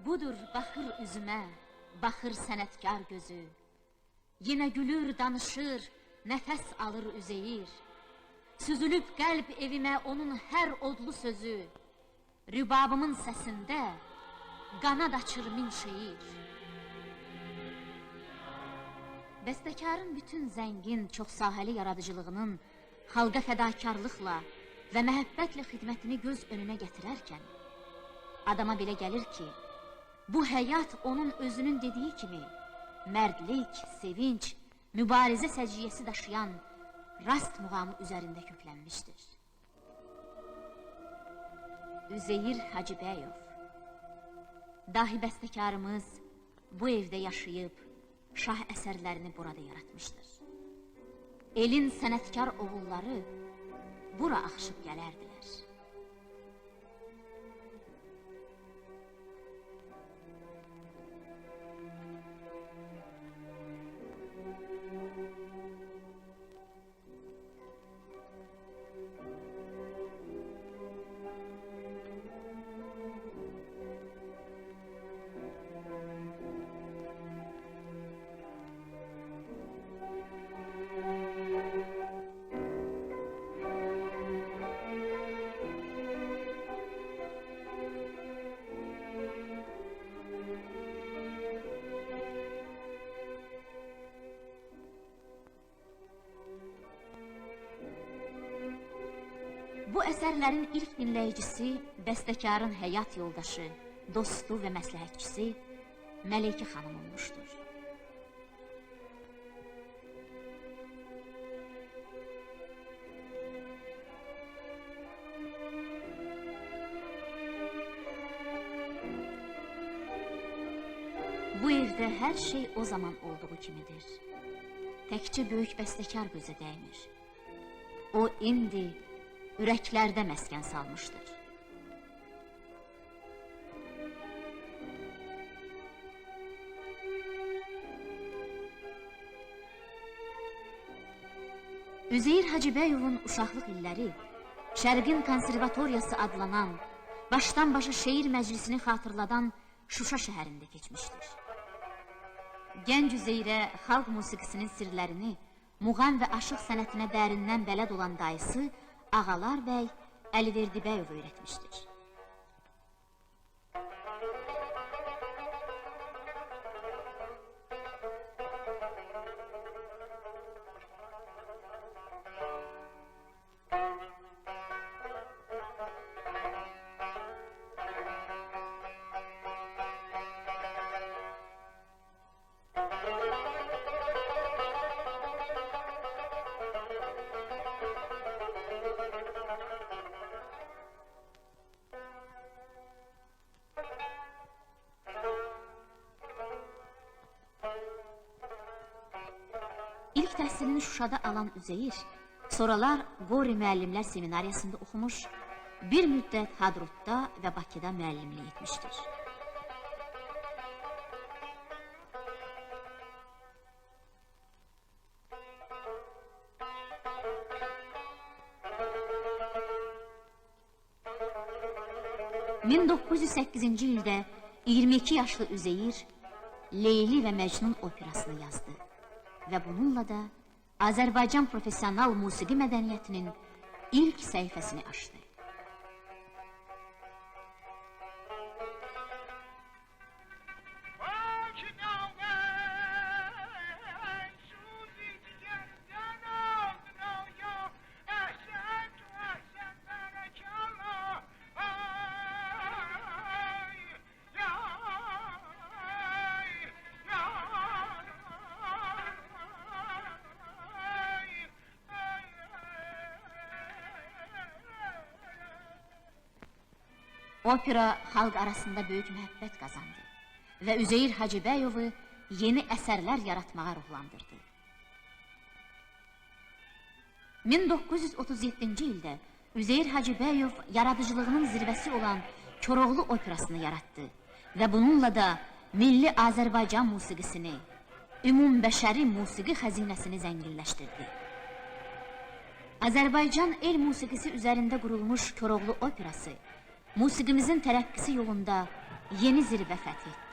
Budur baxır üzümə, baxır sənətkar gözü. Yenə gülür, danışır, nəfəs alır Üzeyir. Süzülüb qəlb evimə onun hər odlu sözü. Rübabımın səsində qanad açır min şeir. Bəstəkarın bütün zəngin, çoxsahəli yaradıcılığının xalqa fədakarlıqla və məhəbbətlə xidmətini göz önünə gətirərkən, adama belə gəlir ki, bu həyat onun özünün dediyi kimi mərdlik, sevinç, mübarizə səciyyəsi daşıyan rast muğamı üzərində köklənmişdir. Üzeyir Hacıbəyov, dahi bəstəkarımız bu evdə yaşayıb, şah əsərlərini burada yaratmışdır. Elin sənətkar oğulları bura axışıb gələrdilər. Bu əsərlərin ilk dinləyicisi, bəstəkarın həyat yoldaşı, dostu və məsləhətçisi Məleykə xanım olmuşdur. Bu evdə hər şey o zaman olduğu kimidir. Təkcə böyük bəstəkar gözə dəymir. O indi ürəklərdə məskən salmışdır. Üzeyir Hacıbəyovun uşaqlıq illəri Şərqin konservatoriyası adlanan, başdan başa şeir məclisini xatırladan Şuşa şəhərində keçmişdir. Gənc Üzeyrə xalq musiqisinin sirlərini, muğam və aşıq sənətinə dərindən bələd olan dayısı Ağalar bəy Əliverdibəyov öyrətmişdir. İlk təhsilini Şuşada alan Üzeyir, sonralar Qori müəllimlər seminariyasında oxumuş, bir müddət Hadrutda və Bakıda müəllimlik etmişdir. ...1908-ci ildə 22 yaşlı Üzeyir Leyli və Məcnun operasını yazdı və bununla da Azərbaycan profesional musiqi mədəniyyətinin ilk səhifəsini açdı. Opera xalq arasında böyük məhəbbət qazandı və Üzeyir Hacıbəyovu yeni əsərlər yaratmağa ruhlandırdı. 1937-ci ildə Üzeyir Hacıbəyov yaradıcılığının zirvəsi olan Koroğlu operasını yaratdı və bununla da milli Azərbaycan musiqisini, ümumbəşəri musiqi xəzinəsini zənginləşdirdi. Azərbaycan el musiqisi üzərində qurulmuş Koroğlu operası musiqimizin tərəqqisi yolunda yeni zirvə fəth etdi.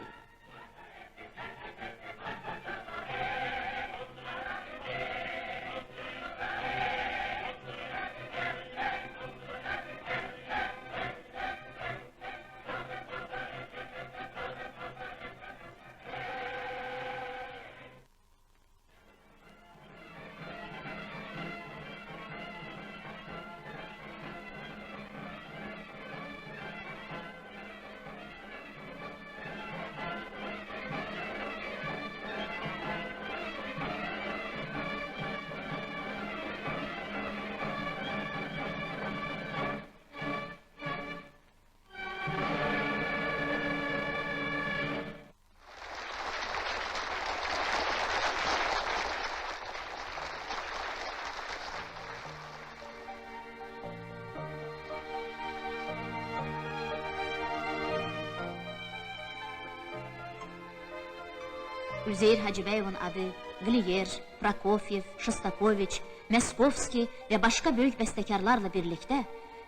Üzeyir Hacıbəyovun adı Gliyer, Prokofiev, Shostakovich, Meskovski və başqa böyük bəstəkarlarla birlikdə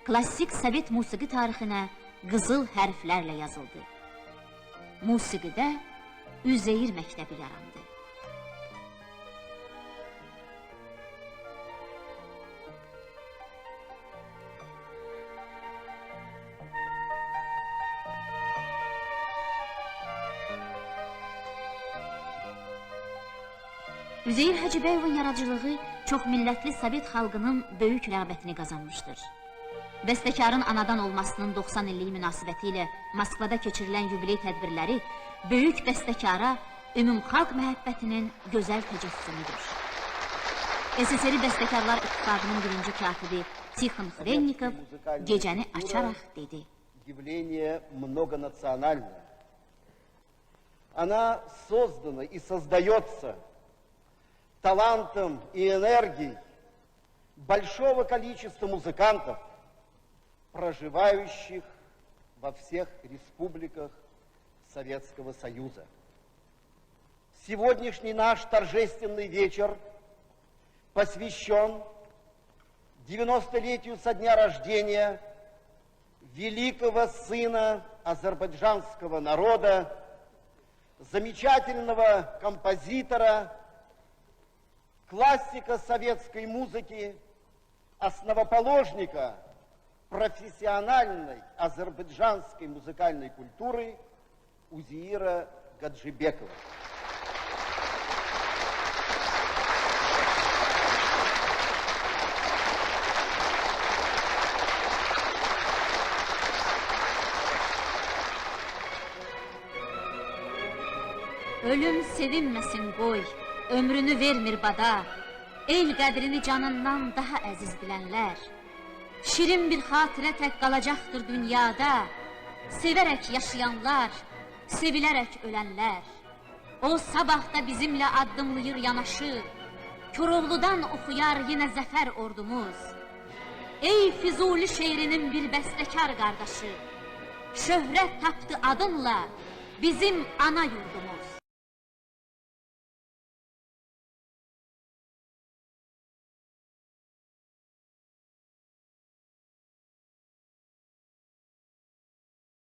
klassik Sovet musiqi tarixinə qızıl hərflərlə yazıldı. Musiqidə Üzeyir məktəbi yarandı. Üzeyir Hacıbəyovun yaradıcılığı çox millətli Sovet xalqının böyük rəğbətini qazanmışdır. Bəstəkarın anadan olmasının 90 illiyi münasibəti ilə Moskvada keçirilən yubiley tədbirləri böyük bəstəkara ümumxalq məhəbbətinin gözəl təcəssümüdür. SSR Bəstəkarlar İttifaqının birinci katibi Tixon Xrennikov gecəni açaraq dedi. Явление многонациональное. Она создана и создается талантом и энергией большого количества музыкантов, проживающих во всех республиках Советского Союза. Сегодняшний наш торжественный вечер посвящен 90-летию со дня рождения великого сына азербайджанского народа, замечательного композитора, классика советской музыки, основоположника профессиональной азербайджанской музыкальной культуры Узеира Гаджибекова. Ölüm sevinməsin qoy, ömrünü vermir bada, el qədrini canından daha əziz bilənlər. Şirin bir xatirə tək qalacaqdır dünyada, sevərək yaşayanlar, sevilərək ölənlər. O sabah da bizimlə addımlayır yanaşı, Koroğludan oxuyar yenə zəfər ordumuz. Ey Füzuli şeirinin bir bəstəkar qardaşı, şöhrət tapdı adınla bizim ana yurdumuz.